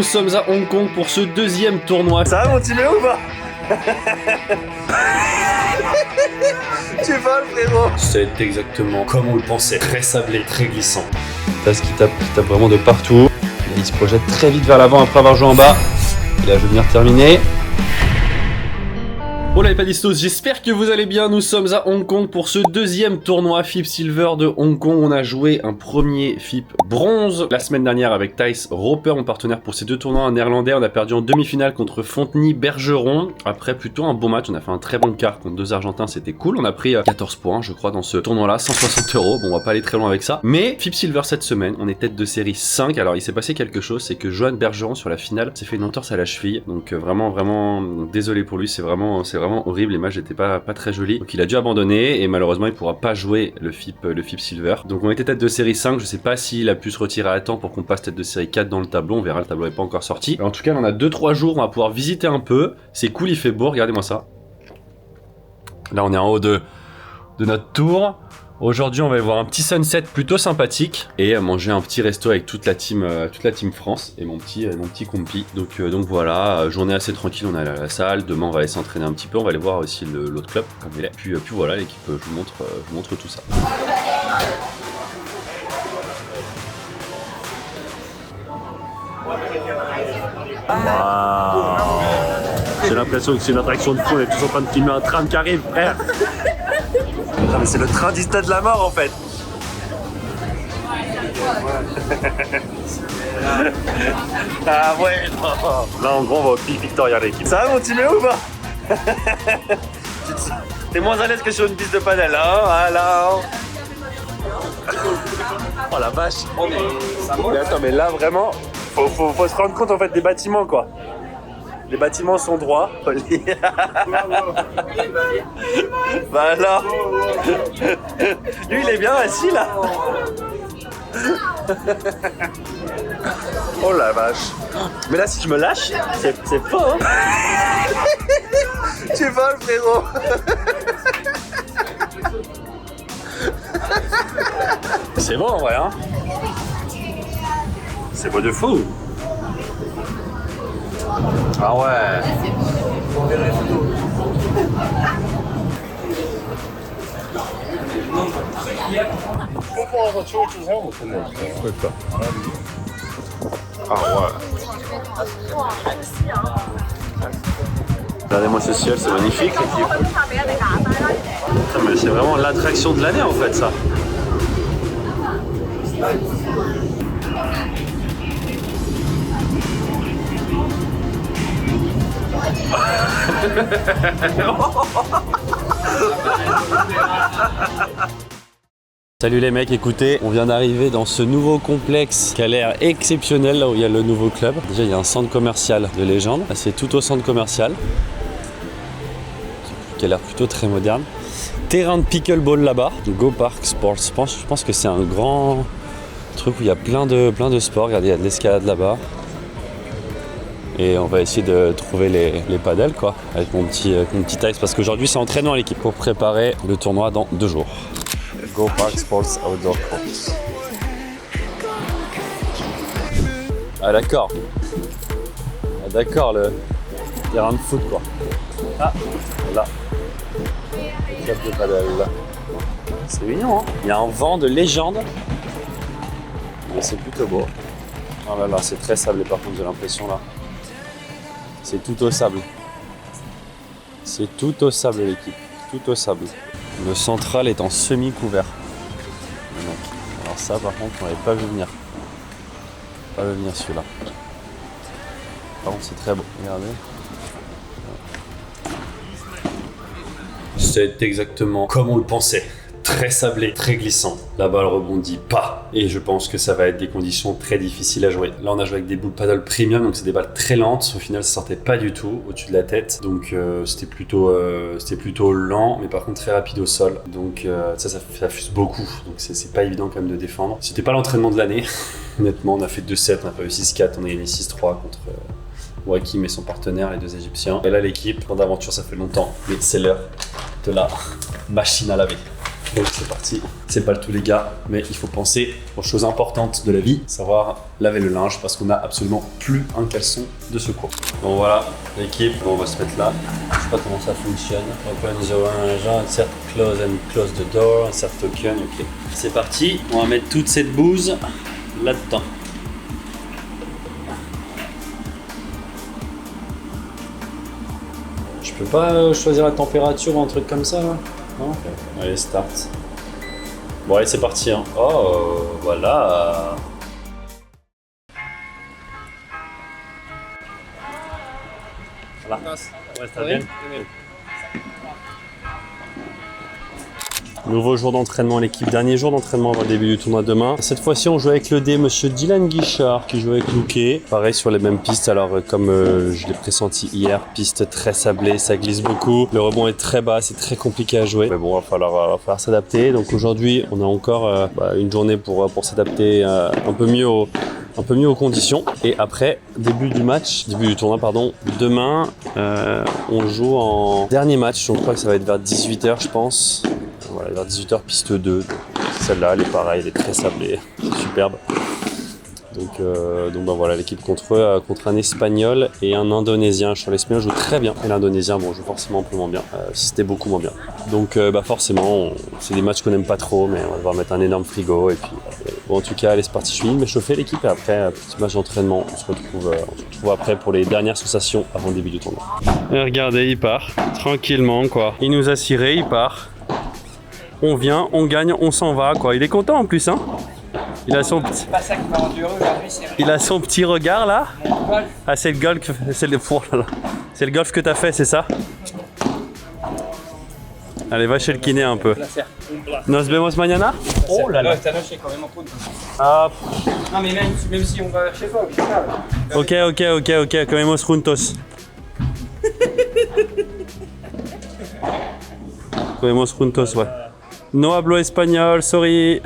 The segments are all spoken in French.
Nous sommes à Hong Kong pour ce deuxième tournoi. Ça va motivé ou pas? Tu voles frérot. C'est exactement comme on le pensait, très sablé, très glissant. Tasse qui tape vraiment de partout. Il se projette très vite vers l'avant après avoir joué en bas. Et là je vais venir terminer. Hola les padistos, j'espère que vous allez bien. Nous sommes à Hong Kong pour ce deuxième tournoi FIP Silver de Hong Kong. On a joué un premier FIP bronze la semaine dernière avec Thijs Roper, mon partenaire pour ces deux tournois en néerlandais. On a perdu en demi-finale contre Fontenay-Bergeron. Après plutôt un bon match, on a fait un très bon quart contre deux Argentins, c'était cool. On a pris 14 points je crois dans ce tournoi-là, 160 €. Bon, on va pas aller très loin avec ça. Mais FIP Silver cette semaine, on est tête de série 5. Alors il s'est passé quelque chose, c'est que Johan Bergeron sur la finale s'est fait une entorse à la cheville. Donc vraiment désolé pour lui, c'est vraiment horrible, les matchs n'étaient pas très jolis. Donc il a dû abandonner et malheureusement il pourra pas jouer le FIP Silver. Donc on était tête de série 5, je sais pas s'il a pu se retirer à temps pour qu'on passe tête de série 4 dans le tableau, on verra, le tableau n'est pas encore sorti. Alors, en tout cas on a 2-3 jours, on va pouvoir visiter un peu, c'est cool, il fait beau, regardez-moi ça. Là on est en haut de notre tour. Aujourd'hui, on va aller voir un petit sunset plutôt sympathique et manger un petit resto avec toute la team France et mon petit compi. Donc voilà, journée assez tranquille, on est allé à la salle. Demain, on va aller s'entraîner un petit peu. On va aller voir aussi l'autre club comme il est. Puis voilà, l'équipe, je vous montre tout ça. Wow. J'ai l'impression que c'est une attraction de fou. On est tous en train de filmer un tram qui arrive, frère. Non mais c'est le train du stade de la mort en fait. Ah ouais non. Là en gros on va au Pic Victoria l'équipe. Ça va motivé ou pas? T'es moins à l'aise que sur une piste de padel, hein? Alors... Oh la vache. Mais attends mais là vraiment, faut se rendre compte en fait des bâtiments quoi. Les bâtiments sont droits. Bah alors. Lui il est bien assis là. Oh la vache. Mais là si je me lâche, c'est faux hein. Tu voles frérot. C'est bon en vrai hein. C'est beau de fou. Ah ouais. Ah ouais. Regardez-moi ce ciel, c'est magnifique l'équipe. Mais c'est vraiment l'attraction de l'année en fait ça. Salut les mecs, écoutez, on vient d'arriver dans ce nouveau complexe qui a l'air exceptionnel, là où il y a le nouveau club. Déjà il y a un centre commercial de légende, là c'est tout au centre commercial, qui a l'air plutôt très moderne. Terrain de pickleball là-bas, Go Park Sports, je pense que c'est un grand truc où il y a plein de sports. Regardez, il y a de l'escalade là-bas. Et on va essayer de trouver les padels quoi, avec mon petit Thijs, parce qu'aujourd'hui c'est entraînement à l'équipe pour préparer le tournoi dans 2 jours. Go Park Sports Outdoor Court. Ah d'accord. Ah d'accord, le terrain de foot quoi. Ah, là. Le club de padel là. C'est mignon hein. Il y a un vent de légende. Mais c'est plutôt beau. Oh là là, c'est très sablé par contre, j'ai l'impression là. C'est tout au sable. C'est tout au sable l'équipe. Tout au sable. Le central est en semi-couvert. Alors ça par contre on n'avait pas vu venir. Pas vu venir celui-là. Par contre c'est très beau. Regardez. C'est exactement comme on le pensait. Très sablé, très glissant. La balle rebondit pas. Et je pense que ça va être des conditions très difficiles à jouer. Là, on a joué avec des boules paddle premium, donc c'est des balles très lentes. Au final, ça sortait pas du tout au-dessus de la tête. Donc, c'était plutôt lent, mais par contre très rapide au sol. Donc, ça fuse beaucoup. Donc, c'est pas évident quand même de défendre. C'était pas l'entraînement de l'année. Honnêtement, on a fait 2-7, on a pas eu 6-4. On a gagné 6-3 contre Wakim et son partenaire, les deux Égyptiens. Et là, l'équipe, plan d'aventure, ça fait longtemps. Mais c'est l'heure de la machine à laver. Donc c'est parti. C'est pas le tout les gars, mais il faut penser aux choses importantes de la vie, savoir laver le linge parce qu'on n'a absolument plus un caleçon de secours. Bon voilà, l'équipe, on va se mettre là. Je sais pas comment ça fonctionne. Open the agent, insert close and close the door, insert token, ok. C'est parti, on va mettre toute cette bouse là-dedans. Je peux pas choisir la température ou un truc comme ça là? Non, okay. Allez, start. Bon allez, c'est parti hein. Oh, voilà. Voilà. Ouais, ça va bien. Nouveau jour d'entraînement, l'équipe. Dernier jour d'entraînement avant le début du tournoi demain. Cette fois-ci, on joue avec le D, monsieur Dylan Guichard, qui joue avec Louquet. Pareil sur les mêmes pistes. Alors, comme je l'ai pressenti hier, piste très sablée, ça glisse beaucoup. Le rebond est très bas, c'est très compliqué à jouer. Mais bon, va falloir s'adapter. Donc aujourd'hui, on a encore une journée pour s'adapter un peu mieux aux conditions. Et après, début du tournoi, pardon. Demain, on joue en dernier match. Donc, je crois que ça va être vers 18h, je pense. Voilà, vers 18h, piste 2. Celle-là, elle est pareille, elle est très sablée, superbe. Donc bah voilà, l'équipe contre un Espagnol et un Indonésien. Sur l'Espagnol joue très bien et l'Indonésien joue forcément un peu moins bien. C'était beaucoup moins bien. Donc forcément, c'est des matchs qu'on n'aime pas trop, mais on va devoir mettre un énorme frigo. Et puis bon, en tout cas, allez, c'est parti, je finis de m'échauffer l'équipe et après, petit match d'entraînement, on se retrouve après pour les dernières sensations avant le début du tournoi. Et regardez, il part tranquillement quoi. Il nous a ciré, il part. On vient, on gagne, on s'en va quoi. Il est content en plus hein. Il a son petit... C'est pas ça qui m'a rendu heureux aujourd'hui, c'est... Il a son petit regard là. Ah c'est le golf, c'est le golf que t'as fait, c'est ça? Allez, va chez le kiné un peu. Nos vemos mañana? Oh là là, esta noche comemos juntos. Ah. Non mais même si on va chez toi, Ok, comemos juntos. Comemos juntos, ouais. No hablo espagnol, sorry.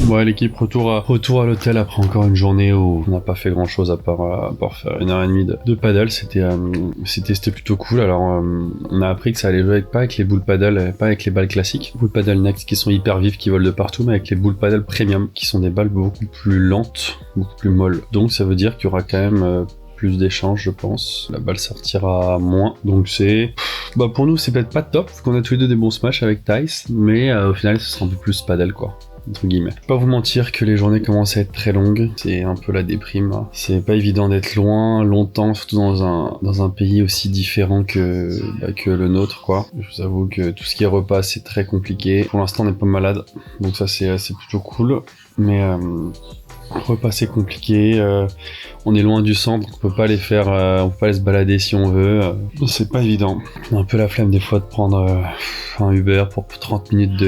Ouais, l'équipe retour à l'hôtel après encore une journée où on n'a pas fait grand chose à part faire 1h30 de paddle. C'était plutôt cool. Alors on a appris que ça allait jouer pas avec les boules paddle, pas avec les balles classiques. Boules paddle next qui sont hyper vives, qui volent de partout, mais avec les boules paddle premium qui sont des balles beaucoup plus lentes, beaucoup plus molles. Donc ça veut dire qu'il y aura quand même plus d'échanges, je pense. La balle sortira moins, donc c'est... pour nous, c'est peut-être pas top, parce qu'on a tous les deux des bons smash avec Tice, mais au final, ce sera un peu plus paddle, quoi. Entre guillemets. Pas vous mentir que les journées commencent à être très longues, c'est un peu la déprime là. C'est pas évident d'être loin, longtemps, surtout dans un pays aussi différent que le nôtre quoi. Je vous avoue que tout ce qui est repas c'est très compliqué. Pour l'instant on n'est pas malade, donc ça c'est plutôt cool. Mais repas c'est compliqué, on est loin du centre, on peut pas aller faire, on peut pas aller se balader si on veut. C'est pas évident. On a un peu la flemme des fois de prendre un Uber pour 30 minutes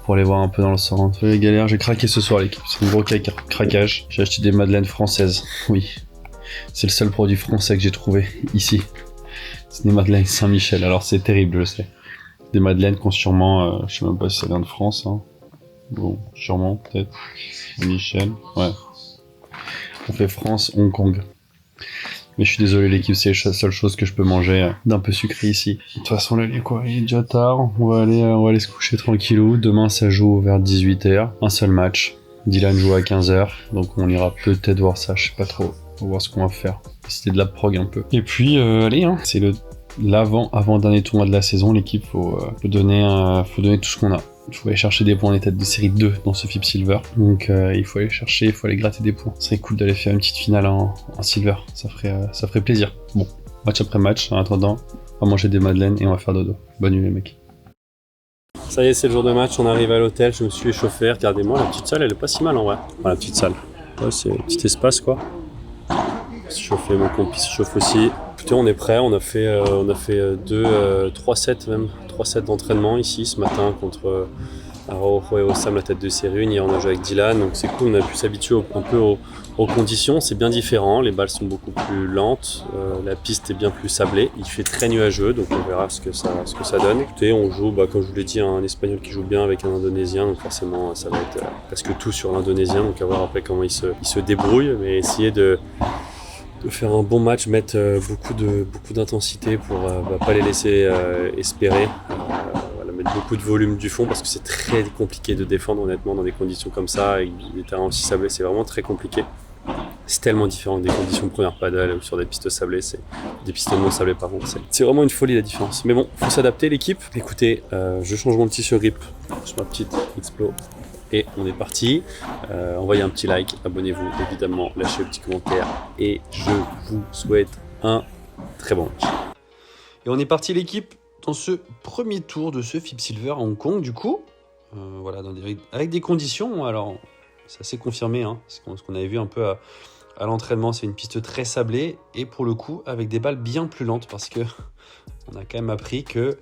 pour aller voir un peu dans le centre. Un peu les galères, j'ai craqué ce soir l'équipe, c'est un gros craquage. J'ai acheté des madeleines françaises, oui. C'est le seul produit français que j'ai trouvé ici. C'est des madeleines Saint-Michel, alors c'est terrible je sais. Des madeleines qui ont sûrement, je sais même pas si ça vient de France, hein. Bon, sûrement, peut-être. Saint-Michel, ouais. On fait France, Hong Kong. Mais je suis désolé l'équipe, c'est la seule chose que je peux manger d'un peu sucré ici. De toute façon là il est déjà tard, on va aller se coucher tranquillou. Demain ça joue vers 18h, un seul match. Dylan joue à 15h, donc on ira peut-être voir ça, je sais pas trop. On va voir ce qu'on va faire. C'était de la prog un peu. Et puis allez hein, c'est l'avant-dernier tournoi de la saison, l'équipe faut donner tout ce qu'on a. Il faut aller chercher des points, on est tête de série 2 dans ce FIP Silver. Donc il faut aller gratter des points. Ce serait cool d'aller faire une petite finale en Silver, ça ferait plaisir. Bon, match après match, en attendant, on va manger des madeleines et on va faire dodo. Bonne nuit les mecs. Ça y est, c'est le jour de match, on arrive à l'hôtel, je me suis échauffé, regardez-moi, la petite salle elle est pas si mal en vrai. Enfin, la petite salle, ouais, c'est un petit espace quoi. S'échauffer, mon compi s'échauffe aussi. Écoutez, on est prêt, on a fait 3 sets d'entraînement ici ce matin contre Araujo et Osam, la tête de série 1. Hier on a joué avec Dylan, donc c'est cool, on a pu s'habituer un peu aux conditions. C'est bien différent, les balles sont beaucoup plus lentes, la piste est bien plus sablée, il fait très nuageux, donc on verra ce que ça donne. Écoutez, on joue, comme je vous l'ai dit, un Espagnol qui joue bien avec un Indonésien, donc forcément ça va être presque tout sur l'Indonésien, donc à voir après comment il se débrouille, mais essayer de faire un bon match, mettre beaucoup d'intensité pour pas les laisser espérer. Voilà, mettre beaucoup de volume du fond parce que c'est très compliqué de défendre honnêtement dans des conditions comme ça, avec des terrains aussi sablés, c'est vraiment très compliqué. C'est tellement différent des conditions de première paddle ou sur des pistes sablées, des pistes non sablées pardon. C'est vraiment une folie la différence. Mais bon, faut s'adapter l'équipe. Écoutez, je change mon petit sur grip sur ma petite Explo et on est parti. Envoyez un petit like, abonnez-vous évidemment, lâchez un petit commentaire et je vous souhaite un très bon match. Et on est parti l'équipe dans ce premier tour de ce FIP Silver à Hong Kong du coup. Voilà, avec des conditions, alors ça s'est confirmé, hein, ce qu'on avait vu un peu à l'entraînement, c'est une piste très sablée et pour le coup avec des balles bien plus lentes parce que on a quand même appris que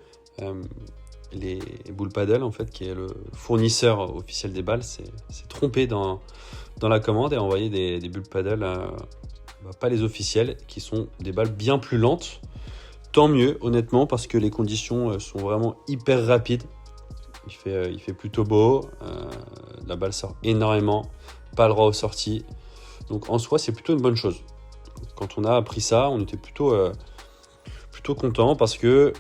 les Bull Paddle en fait, qui est le fournisseur officiel des balles, s'est trompé dans la commande et a envoyé des Bull Paddle, pas les officiels, qui sont des balles bien plus lentes. Tant mieux honnêtement parce que les conditions sont vraiment hyper rapides. Il fait plutôt beau, la balle sort énormément, pas le droit aux sorties. Donc en soi, c'est plutôt une bonne chose. Quand on a appris ça, on était plutôt content parce que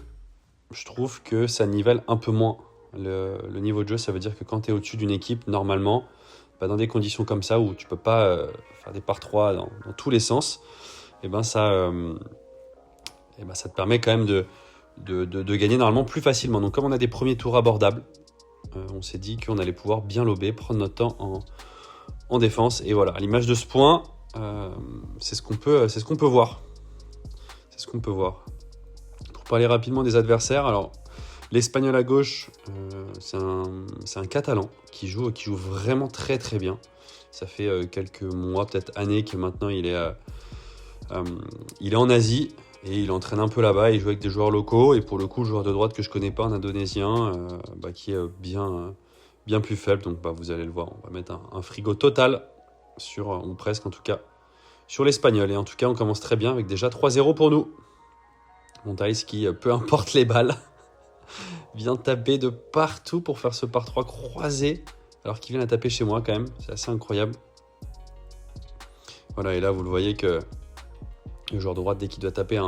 je trouve que ça nivelle un peu moins le niveau de jeu. Ça veut dire que quand tu es au-dessus d'une équipe, normalement, dans des conditions comme ça où tu peux pas faire des par 3 dans tous les sens, et ça te permet quand même de gagner normalement plus facilement. Donc comme on a des premiers tours abordables, on s'est dit qu'on allait pouvoir bien lober, prendre notre temps en défense. Et voilà, à l'image de ce point, c'est ce qu'on peut voir. C'est ce qu'on peut voir. Pour parler rapidement des adversaires, alors l'Espagnol à gauche, c'est un Catalan qui joue vraiment très très bien. Ça fait quelques mois, peut-être années que maintenant il est en Asie. Et il entraîne un peu là-bas, il joue avec des joueurs locaux. Et pour le coup, le joueur de droite que je connais pas, un indonésien, qui est bien plus faible. Donc vous allez le voir, on va mettre un frigo total, ou presque en tout cas, sur l'Espagnol. Et en tout cas, on commence très bien avec déjà 3-0 pour nous. Montaïs qui, peu importe les balles, vient taper de partout pour faire ce par 3 croisé. Alors qu'il vient la taper chez moi quand même, c'est assez incroyable. Voilà, et là vous le voyez que le joueur de droite, dès qu'il doit taper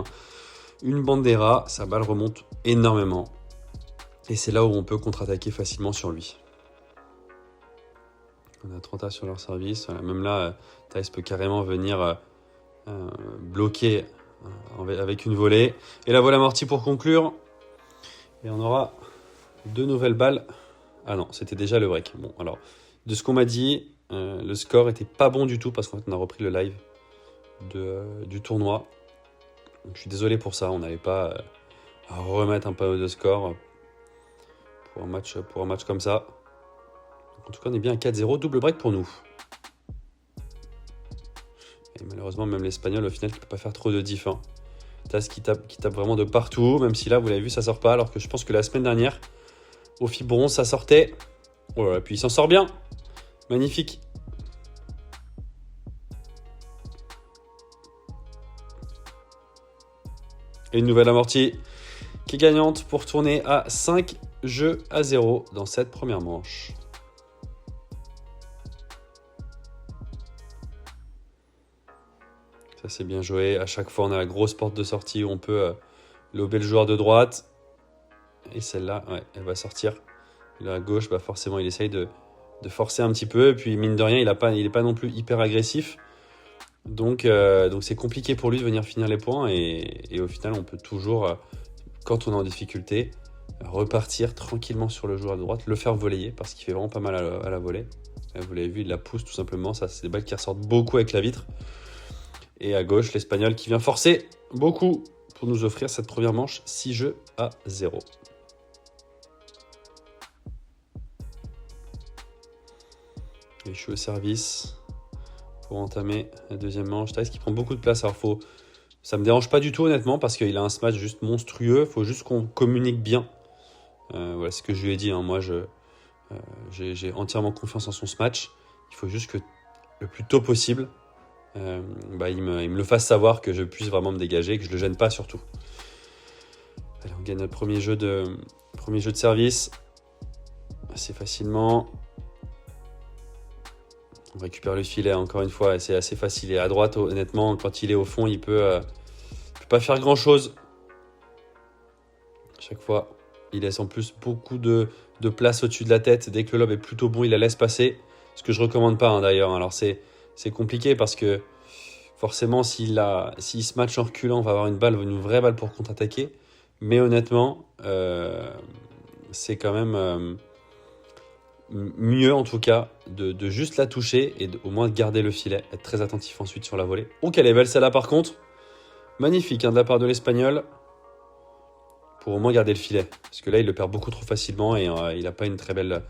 une bandera, sa balle remonte énormément. Et c'est là où on peut contre-attaquer facilement sur lui. On a 30 sur leur service. Même là, Thaïs peut carrément venir bloquer avec une volée. Et la volée amortie pour conclure. Et on aura 2 nouvelles balles. Ah non, c'était déjà le break. Bon, alors, de ce qu'on m'a dit, le score était pas bon du tout parce qu'en fait, on a repris le live du tournoi. Donc, je suis désolé pour ça, on n'allait pas remettre un peu de score pour un match comme ça. En tout cas, on est bien à 4-0, double break pour nous. Et malheureusement, même l'Espagnol, au final, qui ne peut pas faire trop de diff. Hein. Taz qui tape vraiment de partout, même si là, vous l'avez vu, ça sort pas, alors que je pense que la semaine dernière, au FIP Bronze, ça sortait. Oh là là, puis il s'en sort bien. Magnifique. Et une nouvelle amortie qui est gagnante pour tourner à 5-0 dans cette première manche. Ça c'est bien joué. À chaque fois on a la grosse porte de sortie où on peut lober le joueur de droite. Et celle-là, ouais, elle va sortir. Là à gauche, forcément il essaye de forcer un petit peu. Et puis mine de rien, il est pas non plus hyper agressif. Donc c'est compliqué pour lui de venir finir les points et au final on peut toujours, quand on est en difficulté, repartir tranquillement sur le joueur de droite, le faire voler parce qu'il fait vraiment pas mal à la volée. Vous l'avez vu, il la pousse tout simplement, ça c'est des balles qui ressortent beaucoup avec la vitre. Et à gauche, l'Espagnol qui vient forcer beaucoup pour nous offrir cette première manche 6-0. Et je suis au service pour entamer la deuxième manche. Thaïs qui prend beaucoup de place. Alors ça me dérange pas du tout honnêtement parce qu'il a un smash juste monstrueux. Il faut juste qu'on communique bien. Voilà ce que je lui ai dit. Hein. Moi, j'ai entièrement confiance en son smash. Il faut juste que le plus tôt possible, il me le fasse savoir, que je puisse vraiment me dégager, que je le gêne pas surtout. Allez, on gagne notre premier jeu de service assez facilement. On récupère le filet encore une fois, c'est assez facile. Et à droite, honnêtement, quand il est au fond, il peut pas faire grand chose. À chaque fois, Il laisse en plus beaucoup de place au-dessus de la tête. Dès que le lob est plutôt bon, il la laisse passer. Ce que je recommande pas d'ailleurs. Alors c'est compliqué parce que forcément, s'il se match en reculant, on va avoir une vraie balle pour contre-attaquer. Mais honnêtement, c'est quand même mieux en tout cas de juste la toucher et au moins de garder le filet. Être très attentif ensuite sur la volée. Ok, elle est belle celle-là par contre. Magnifique de la part de l'Espagnol. Pour au moins garder le filet. Parce que là, il le perd beaucoup trop facilement et il n'a pas une très belle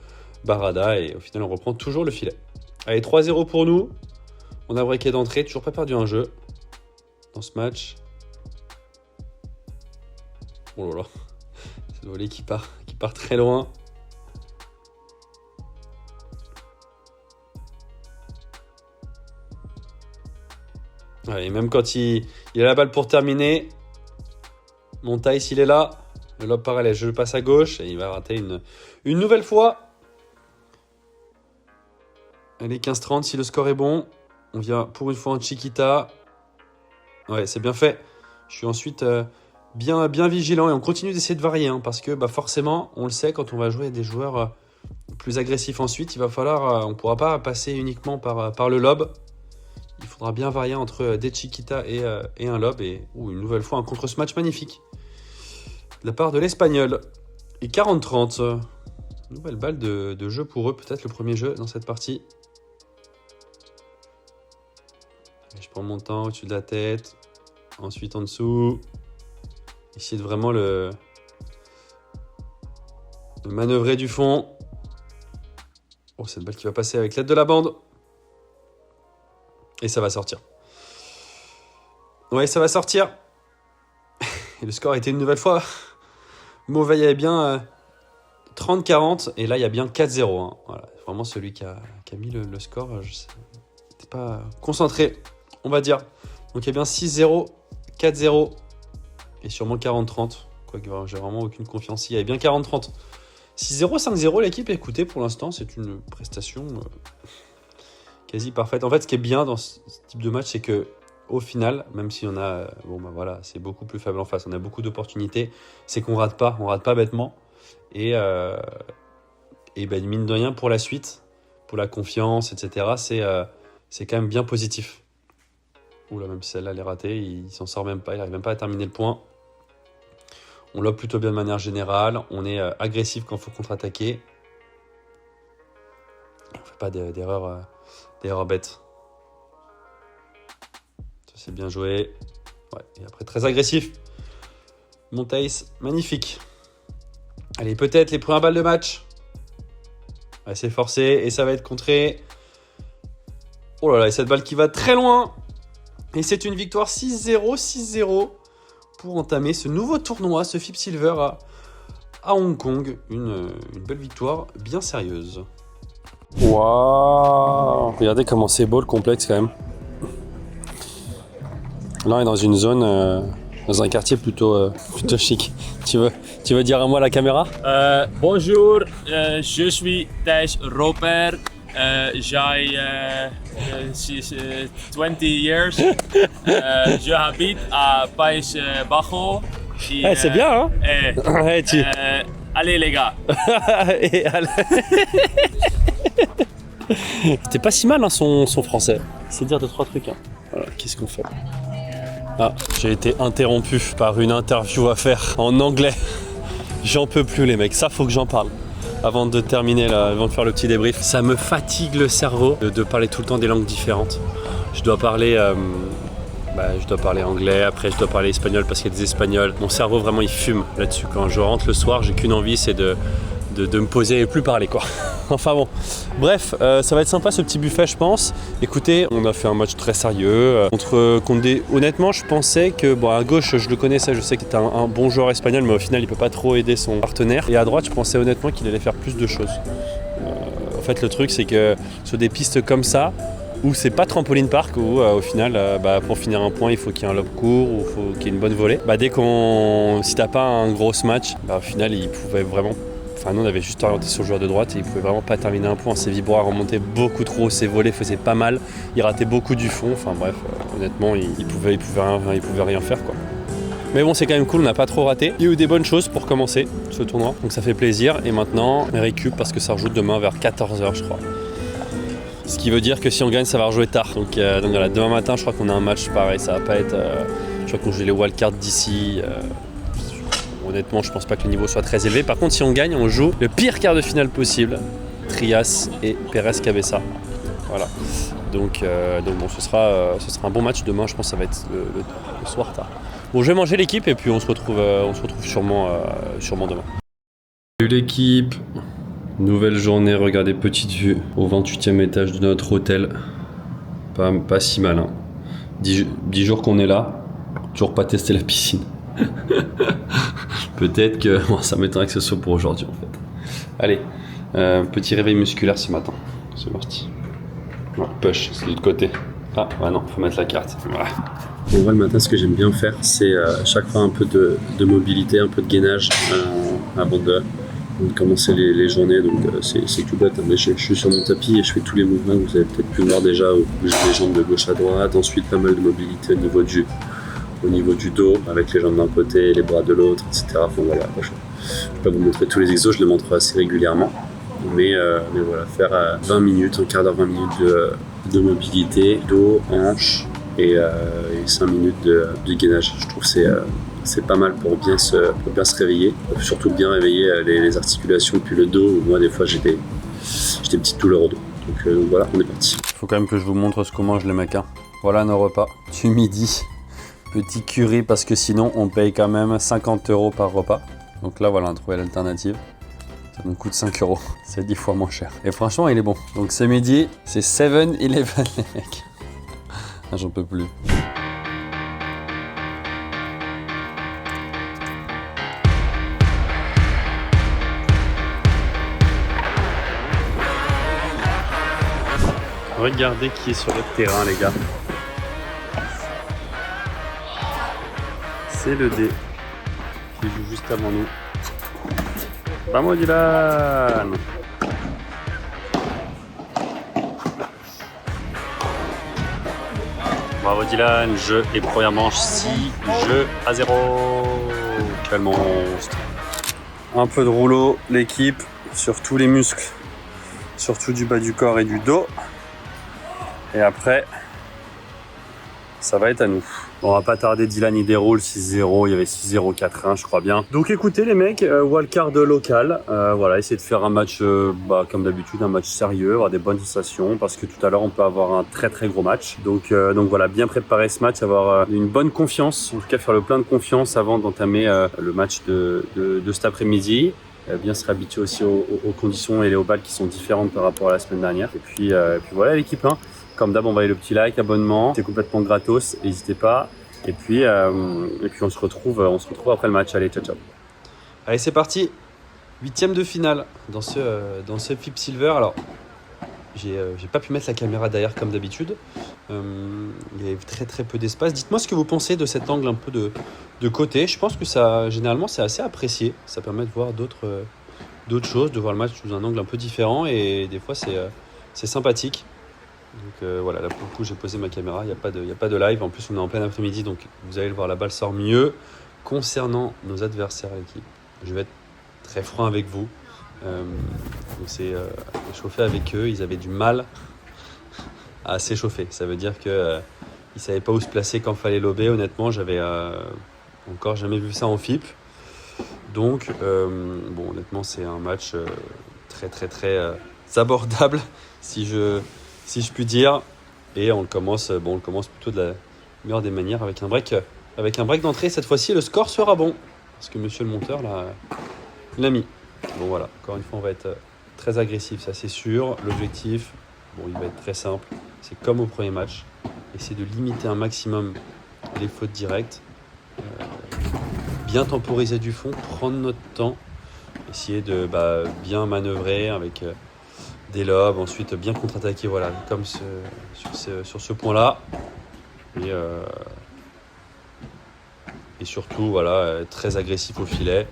barada. Et au final, on reprend toujours le filet. Allez, 3-0 pour nous. On a breaké d'entrée. Toujours pas perdu un jeu dans ce match. Oh là là. Cette volée qui part très loin. Allez, même quand il a la balle pour terminer, Montais, il est là. Le lob parallèle, je le passe à gauche et il va rater une nouvelle fois. Allez, 15-30, si le score est bon. On vient pour une fois en Chiquita. Ouais, c'est bien fait. Je suis ensuite bien vigilant et on continue d'essayer de varier. Parce que forcément, on le sait, quand on va jouer des joueurs plus agressifs ensuite, il va falloir, on ne pourra pas passer uniquement par le lob. Il faudra bien varier entre des Chiquita et un lob. Et une nouvelle fois, un contre-smash magnifique. De la part de l'Espagnol. Et 40-30. Nouvelle balle de jeu pour eux. Peut-être le premier jeu dans cette partie. Et je prends mon temps au-dessus de la tête. Ensuite en dessous. Essayer de vraiment le manœuvrer du fond. Oh, cette balle qui va passer avec l'aide de la bande. Et ça va sortir. Ouais, ça va sortir. Et le score a été une nouvelle fois mauvais. Il y avait bien 30-40. Et là, il y a bien 4-0. Voilà. Vraiment celui qui a mis le score. Je n'étais pas concentré, on va dire. Donc, il y a bien 6-0, 4-0 et sûrement 40-30. Quoique, j'ai vraiment aucune confiance. Il y avait bien 40-30. 6-0, 5-0, l'équipe. Écoutez, pour l'instant, c'est une prestation quasi parfaite. En fait, ce qui est bien dans ce type de match, c'est que au final, même si on a, c'est beaucoup plus faible en face, on a beaucoup d'opportunités, c'est qu'on rate pas bêtement. Et mine de rien, pour la suite, pour la confiance, etc., c'est quand même bien positif. Oula, même si celle-là, elle est ratée, il s'en sort même pas, il n'arrive même pas à terminer le point. On lobe plutôt bien de manière générale, on est agressif quand il faut contre-attaquer. On ne fait pas d'erreurs bêtes. C'est bien joué. Ouais, et après, très agressif. Montais, magnifique. Allez, peut-être les premières balles de match. Ouais, c'est forcé et ça va être contré. Oh là là, et cette balle qui va très loin. Et c'est une victoire 6-0 pour entamer ce nouveau tournoi, ce FIP Silver à Hong Kong. Une belle victoire bien sérieuse. Waouh! Regardez comment c'est beau le complexe quand même. Là, on est dans une zone, dans un quartier plutôt chic. Tu veux dire un mot à la caméra? Bonjour, je suis Thijs Roper. J'ai 20 years. Je habite à País Bajo. Et, c'est bien, hein? Allez les gars. C'était pas si mal hein, son français. C'est dire 2-3 trucs. Hein. Voilà, qu'est-ce qu'on fait? Ah, j'ai été interrompu par une interview à faire en anglais. J'en peux plus les mecs, ça faut que j'en parle. Avant de terminer, là, avant de faire le petit débrief. Ça me fatigue le cerveau de parler tout le temps des langues différentes. Je dois parler anglais, après je dois parler espagnol parce qu'il y a des espagnols. Mon cerveau vraiment il fume là-dessus. Quand je rentre le soir, j'ai qu'une envie, c'est de me poser et plus parler quoi. Enfin bon, bref, ça va être sympa ce petit buffet je pense. Écoutez, on a fait un match très sérieux contre des... Honnêtement je pensais que, à gauche je le connaissais, je sais qu'il était un bon joueur espagnol mais au final il peut pas trop aider son partenaire. Et à droite je pensais honnêtement qu'il allait faire plus de choses. En fait le truc c'est que sur des pistes comme ça, où c'est pas trampoline park, où au final pour finir un point il faut qu'il y ait un lob court ou il faut qu'il y ait une bonne volée. Si t'as pas un gros match, au final il pouvait vraiment... nous on avait juste orienté sur le joueur de droite et il pouvait vraiment pas terminer un point. Ses vibroirs remontaient beaucoup trop, ses volets faisaient pas mal, il ratait beaucoup du fond. Enfin bref, honnêtement il pouvait rien faire quoi. Mais bon, c'est quand même cool, on n'a pas trop raté. Il y a eu des bonnes choses pour commencer ce tournoi, donc ça fait plaisir. Et maintenant, on récup parce que ça rejoue demain vers 14h, je crois. Ce qui veut dire que si on gagne, ça va rejouer tard. Donc voilà, demain matin, je crois qu'on a un match pareil. Ça va pas être. Je crois qu'on joue les wildcards d'ici. Honnêtement, je pense pas que le niveau soit très élevé. Par contre, si on gagne, on joue le pire quart de finale possible. Trias et Pérez Cabessa. Voilà. Donc bon, ce sera un bon match demain. Je pense que ça va être le soir tard. Bon, je vais manger l'équipe et puis on se retrouve sûrement demain. Salut l'équipe. Nouvelle journée, regardez, petite vue au 28e étage de notre hôtel. Pas si mal, hein. 10 jours qu'on est là, toujours pas testé la piscine. Peut-être que bon, ça m'étonnerait que ce soit pour aujourd'hui en fait. Allez, petit réveil musculaire ce matin. C'est parti. Ouais, push, c'est de l'autre côté. Ah, ouais, non, faut mettre la carte. Voilà. En vrai, le matin, ce que j'aime bien faire, c'est chaque fois un peu de mobilité, un peu de gainage avant de commencer les journées. Donc c'est tout bête, hein, mais je suis sur mon tapis et je fais tous les mouvements que vous avez peut-être pu voir déjà, où je bouge les jambes de gauche à droite. Ensuite, pas mal de mobilité au niveau du dos, avec les jambes d'un côté et les bras de l'autre, etc. Enfin, voilà, je ne vais pas vous montrer tous les exos, je les montre assez régulièrement. Mais voilà, faire 20 minutes, un quart d'heure, 20 minutes de mobilité, dos, hanche et 5 minutes de gainage. Je trouve que c'est pas mal pour bien se réveiller, surtout bien réveiller les articulations puis le dos, où moi des fois j'ai des petites douleurs au dos. Donc voilà, on est parti. Il faut quand même que je vous montre ce qu'on mange les mecs. Hein. Voilà nos repas du midi. Petit curry parce que sinon on paye quand même 50 € par repas. Donc là voilà, on a trouvé l'alternative. Ça nous coûte 5 €. C'est 10 fois moins cher. Et franchement il est bon. Donc ce midi c'est 7-Eleven les mecs. Ah, j'en peux plus. Regardez qui est sur le terrain les gars. C'est le D qui joue juste avant nous. Vamos Dylan. Bravo Dylan, jeu et première manche 6-0. Quel monstre. Un peu de rouleau, l'équipe, sur tous les muscles, surtout du bas du corps et du dos. Et après, ça va être à nous. On va pas tarder, Dylan il déroule 6-0, il y avait 6-0, 4-1 je crois bien. Donc écoutez les mecs, wildcard local, voilà, essayer de faire un match, comme d'habitude, un match sérieux, avoir des bonnes sensations, parce que tout à l'heure on peut avoir un très très gros match. Donc voilà, bien préparer ce match, avoir une bonne confiance, en tout cas faire le plein de confiance avant d'entamer le match de cet après-midi. Bien se réhabituer aussi aux conditions et aux balles qui sont différentes par rapport à la semaine dernière. Et puis voilà l'équipe 1. Comme d'hab, on va aller le petit like, abonnement, c'est complètement gratos, n'hésitez pas. Et puis on se retrouve après le match. Allez, ciao ciao. Allez, c'est parti. 8e de finale dans ce FIP Silver. Alors, j'ai pas pu mettre la caméra derrière comme d'habitude. Il y avait très très peu d'espace. Dites-moi ce que vous pensez de cet angle un peu de côté. Je pense que ça, généralement, c'est assez apprécié. Ça permet de voir d'autres choses, de voir le match sous un angle un peu différent. Et des fois, c'est sympathique. Donc voilà, là pour le coup j'ai posé ma caméra, il n'y a pas de live, en plus on est en plein après-midi donc vous allez le voir, la balle sort mieux. Concernant nos adversaires à l'équipe, je vais être très franc avec vous, donc c'est échauffé avec eux, ils avaient du mal à s'échauffer, ça veut dire qu'ils ne savaient pas où se placer quand il fallait lober. Honnêtement j'avais encore jamais vu ça en FIP, donc bon honnêtement c'est un match très très très abordable si je puis dire, et on le commence plutôt de la meilleure des manières avec un break d'entrée. Cette fois-ci, le score sera bon, parce que monsieur le monteur l'a mis. Bon voilà, encore une fois, on va être très agressif, ça c'est sûr. L'objectif, il va être très simple, c'est comme au premier match, essayer de limiter un maximum les fautes directes, bien temporiser du fond, prendre notre temps, essayer de bien manœuvrer avec... des lobes, ensuite bien contre-attaquer, voilà, comme sur ce point-là. Et surtout, voilà, très agressif au filet,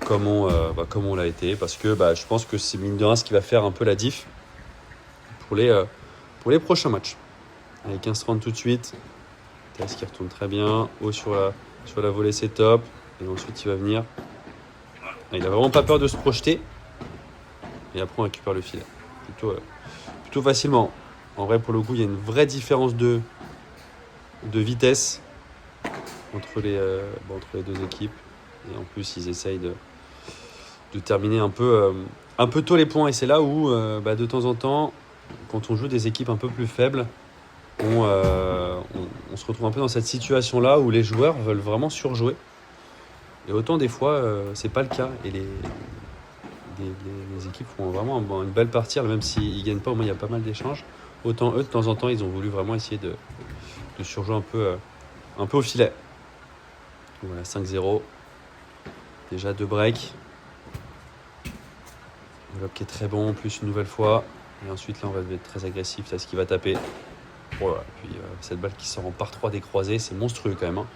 comme on l'a été, parce que je pense que c'est mine de rien ce qui va faire un peu la diff pour les prochains matchs. Allez, 15-30 tout de suite. Taïs qui retourne très bien. Haut sur la volée, c'est top. Et ensuite, il va venir. Il a vraiment pas peur de se projeter. Et après, on récupère le filet. Plutôt facilement. En vrai, pour le coup, il y a une vraie différence de vitesse entre les deux équipes. Et en plus, ils essayent de terminer un peu tôt les points. Et c'est là où, de temps en temps, quand on joue des équipes un peu plus faibles, on se retrouve un peu dans cette situation-là où les joueurs veulent vraiment surjouer. Et autant des fois, c'est pas le cas. Et les équipes font vraiment une belle partie. Même s'ils gagnent pas, au moins il y a pas mal d'échanges. Autant eux, de temps en temps, ils ont voulu vraiment essayer de surjouer un peu au filet. Voilà, 5-0. Déjà 2 breaks. Le lob qui est très bon, en plus une nouvelle fois. Et ensuite, là, on va être très agressif. C'est ce qui va taper. Voilà. Puis cette balle qui sort en par 3 des croisés, c'est monstrueux quand même. Hein.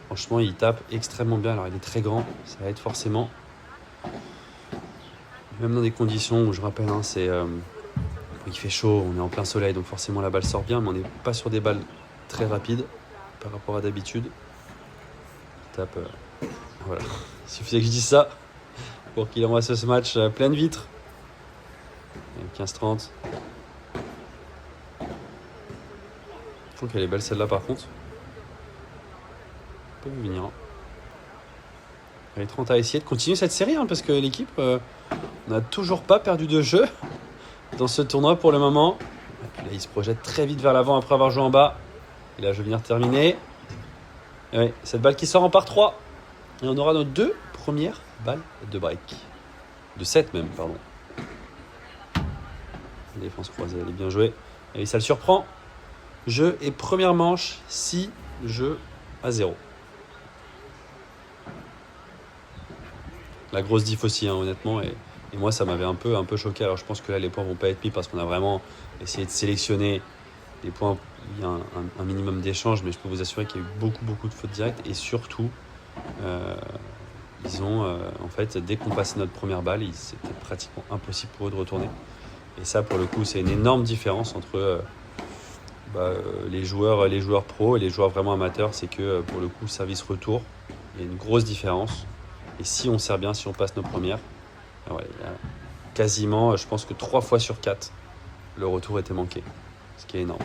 Franchement, il tape extrêmement bien. Alors, il est très grand. Ça va être forcément. Même dans des conditions où, je rappelle, hein, il fait chaud, on est en plein soleil, donc forcément la balle sort bien, mais on n'est pas sur des balles très rapides par rapport à d'habitude. Il tape. Voilà. Il suffisait que je dise ça pour qu'il envoie ce match pleine vitre. 15-30. Je trouve qu'elle est belle celle-là par contre. On peut venir. Allez, 30 à essayer de continuer cette série parce que l'équipe n'a toujours pas perdu de jeu dans ce tournoi pour le moment. Et puis là, il se projette très vite vers l'avant après avoir joué en bas. Et là, je vais venir terminer. Et ouais, cette balle qui sort en par 3. Et on aura nos 2 premières balles de break. De 7 même, pardon. La défense croisée, elle est bien jouée. Et ça le surprend. Jeu et première manche, 6 jeux à 0. La grosse diff aussi, honnêtement. Et moi, ça m'avait un peu choqué. Alors, je pense que là, les points vont pas être mis parce qu'on a vraiment essayé de sélectionner les points. Il y a un minimum d'échanges, mais je peux vous assurer qu'il y a eu beaucoup de fautes directes. Et surtout, ils ont, en fait, dès qu'on passait notre première balle, c'était pratiquement impossible pour eux de retourner. Et ça, pour le coup, c'est une énorme différence entre les joueurs pros et les joueurs vraiment amateurs. C'est que, pour le coup, service-retour, il y a une grosse différence. Et si on sert bien, si on passe nos premières, il y a quasiment, je pense que 3 fois sur 4, le retour était manqué. Ce qui est énorme.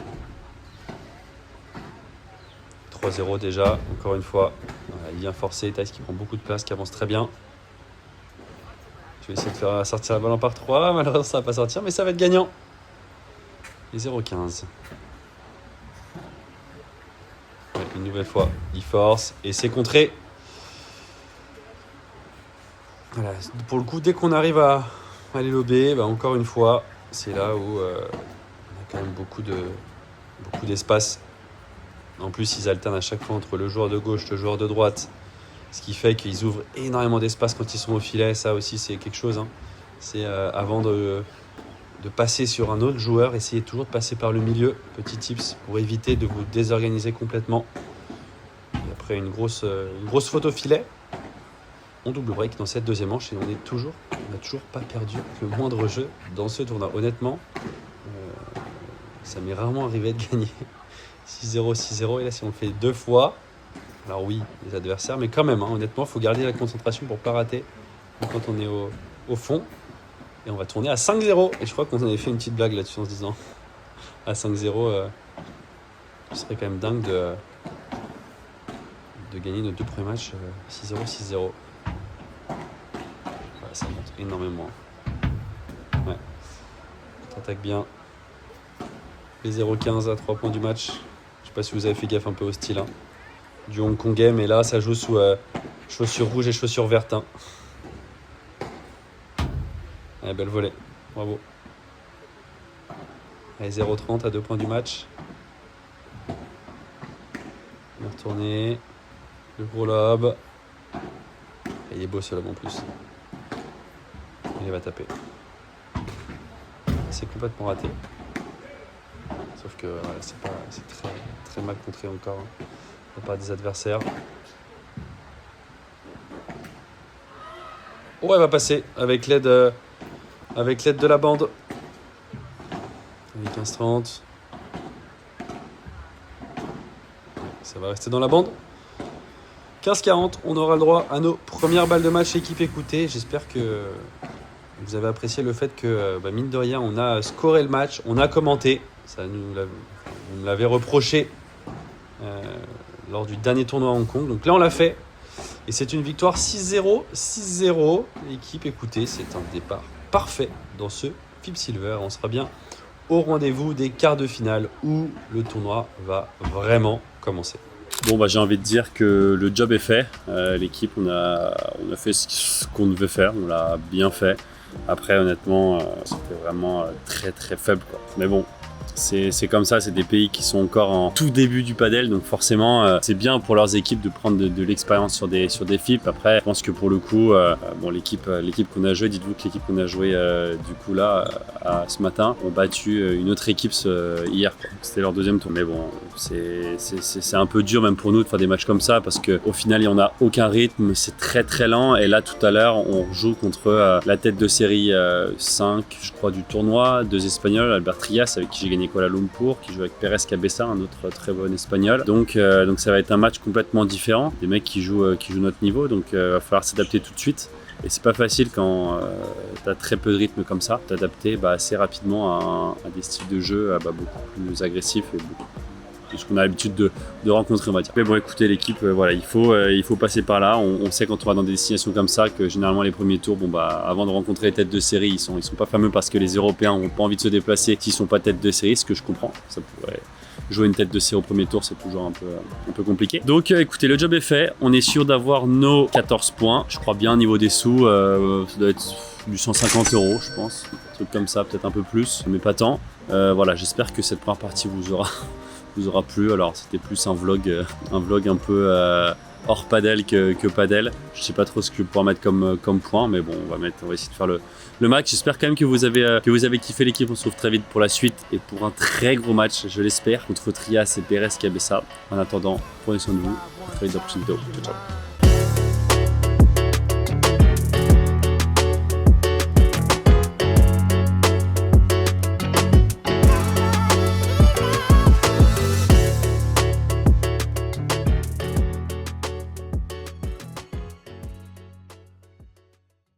3-0 déjà, encore une fois. Voilà, bien forcé, Taïs qui prend beaucoup de place, qui avance très bien. Je vais essayer de faire sortir la balle en par 3. Malheureusement, ça ne va pas sortir, mais ça va être gagnant. Et 0-15. Ouais, une nouvelle fois, il force et c'est contré. Voilà, pour le coup, dès qu'on arrive à les lober, encore une fois, c'est là où on a quand même beaucoup d'espace. En plus, ils alternent à chaque fois entre le joueur de gauche et le joueur de droite, ce qui fait qu'ils ouvrent énormément d'espace quand ils sont au filet. Ça aussi, c'est quelque chose. Hein. C'est avant de passer sur un autre joueur, essayez toujours de passer par le milieu. Petit tips pour éviter de vous désorganiser complètement. Et après une grosse faute au filet. On double break dans cette deuxième manche et on n'a toujours pas perdu le moindre jeu dans ce tournoi. Honnêtement, ça m'est rarement arrivé de gagner 6-0, 6-0. Et là, si on le fait 2 fois, alors oui, les adversaires, mais quand même, honnêtement, il faut garder la concentration pour ne pas rater quand on est au fond. Et on va tourner à 5-0. Et je crois qu'on avait fait une petite blague là-dessus en se disant à 5-0, ce serait quand même dingue de gagner nos 2 premiers matchs 6-0, 6-0. Ça monte énormément. Ouais. On attaque bien. Les 0-15 à 3 points du match. Je sais pas si vous avez fait gaffe un peu au style du Hong Kongais, mais là ça joue sous chaussures rouges et chaussures vertes. Hein. Ouais, belle volée. Bravo. Allez, 0-30 à 2 points du match. On va retourner. Le gros lob. Et il est beau ce lob en plus. Il va taper. C'est complètement raté. Sauf que voilà, c'est très mal contré encore de la part des adversaires. Oh, elle va passer avec l'aide de la bande. Avec 15-30. ça va rester dans la bande. 15-40, on aura le droit à nos premières balles de match équipe écoutée. J'espère que vous avez apprécié le fait que, mine de rien, on a scoré le match, on a commenté. Ça on nous l'avait reproché lors du dernier tournoi à Hong Kong. Donc là, on l'a fait. Et c'est une victoire 6-0, 6-0. L'équipe écoutée, c'est un départ parfait dans ce FIP Silver. On sera bien au rendez-vous des quarts de finale où le tournoi va vraiment commencer. Bon, j'ai envie de dire que le job est fait. L'équipe, on a fait ce qu'on devait faire. On l'a bien fait. Après, honnêtement, c'était vraiment très très faible, quoi. Mais bon, c'est comme ça, c'est des pays qui sont encore en tout début du padel, donc forcément c'est bien pour leurs équipes de prendre de l'expérience sur des FIP. Après, je pense que pour le coup, l'équipe qu'on a joué, dites-vous que l'équipe qu'on a joué du coup là ce matin ont battu une autre équipe hier, quoi. C'était leur deuxième tour. Mais bon, c'est un peu dur même pour nous de faire des matchs comme ça parce qu'au final il n'y en a aucun rythme, c'est très très lent. Et là tout à l'heure on joue contre la tête de série 5 je crois du tournoi, 2 Espagnols, Albert Trias avec qui j'ai gagné Kuala Lumpur, qui joue avec Pérez Cabeza, un autre très bon Espagnol. Donc ça va être un match complètement différent, des mecs qui jouent notre niveau, donc il va falloir s'adapter tout de suite. Et c'est pas facile quand tu as très peu de rythme comme ça, t'adapter assez rapidement à des styles de jeu beaucoup plus agressifs et beaucoup de ce qu'on a l'habitude de rencontrer, on va dire. Mais bon, écoutez, l'équipe, il faut passer par là. On sait quand on va dans des destinations comme ça que généralement les premiers tours, avant de rencontrer les têtes de série, ils sont pas fameux parce que les Européens n'ont pas envie de se déplacer s'ils sont pas têtes de série, ce que je comprends. Ça pourrait jouer une tête de série au premier tour, c'est toujours un peu compliqué. Donc écoutez, le job est fait. On est sûr d'avoir nos 14 points. Je crois bien, niveau des sous, ça doit être du 150 €, je pense. Un truc comme ça, peut-être un peu plus, mais pas tant. J'espère que cette première partie vous aura plu. Alors c'était plus un vlog un peu hors padel que padel. Je sais pas trop ce que je vais pouvoir mettre comme point, mais bon, on va essayer de faire le match. J'espère quand même que vous avez kiffé l'équipe. On se retrouve très vite pour la suite et pour un très gros match, je l'espère, contre Trias et Pérez Cabeza. En attendant, prenez soin de vous. Très vite dans la prochaine vidéo. Ciao, ciao.